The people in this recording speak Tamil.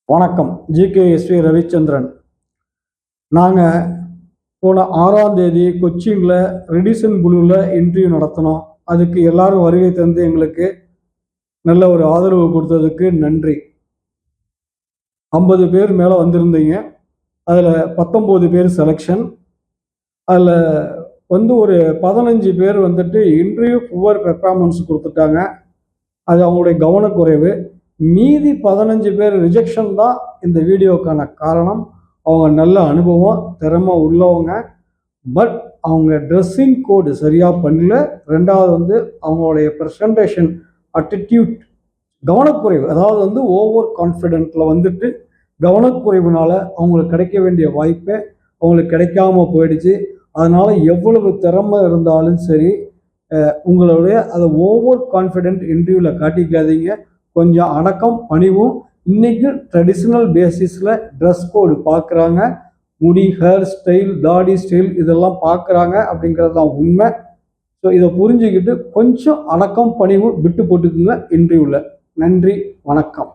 வணக்கம். ஜிகேஎஸ்வி ரவிச்சந்திரன். நாங்கள் போன 6ஆம் தேதி கொச்சினில் ரெடிசன் ப்ளூவில் இன்டர்வியூ நடத்தினோம். அதுக்கு எல்லாரும் வருகை தந்து எங்களுக்கு நல்ல ஒரு ஆதரவு கொடுத்ததுக்கு நன்றி. 50 பேர் மேலே வந்திருந்தீங்க. அதில் 19 பேர் செலெக்ஷன். அதில் ஒரு 15 பேர் இன்டர்வியூ புவர் பெர்ஃபார்மன்ஸ் கொடுத்துட்டாங்க. அது அவங்களுடைய கவனக்குறைவு. மீதி 15 பேர் ரிஜெக்ஷன் தான் இந்த வீடியோக்கான காரணம். அவங்க நல்ல அனுபவம், திறமை உள்ளவங்க. பட் அவங்க ட்ரெஸ்ஸிங் கோடு சரியாக பண்ணல. ரெண்டாவது அவங்களுடைய ப்ரெசன்டேஷன் அட்டிடியூட் கவனக்குறைவு, அதாவது ஓவர் கான்ஃபிடென்ட்டில் கவனக்குறைவுனால அவங்களுக்கு கிடைக்க வேண்டிய வாய்ப்பை அவங்களுக்கு கிடைக்காம போயிடுச்சு. அதனால் எவ்வளவு திறமை இருந்தாலும் சரி, உங்களுடைய அதை ஓவர் கான்ஃபிடென்ட் இன்டர்வியூவில் காட்டிக்காதீங்க. கொஞ்சம் அடக்கம் பணிவும். இன்றைக்கி ட்ரெடிஷ்னல் பேசிஸில் ட்ரெஸ் கோடு பார்க்குறாங்க. முடி, ஹேர் ஸ்டைல், தாடி ஸ்டைல் இதெல்லாம் பார்க்குறாங்க அப்படிங்கிறது தான் உண்மை. ஸோ இதை புரிஞ்சுக்கிட்டு கொஞ்சம் அடக்கம் பணிவும் விட்டு போட்டுக்குங்க இன்டர்வியூவில். நன்றி, வணக்கம்.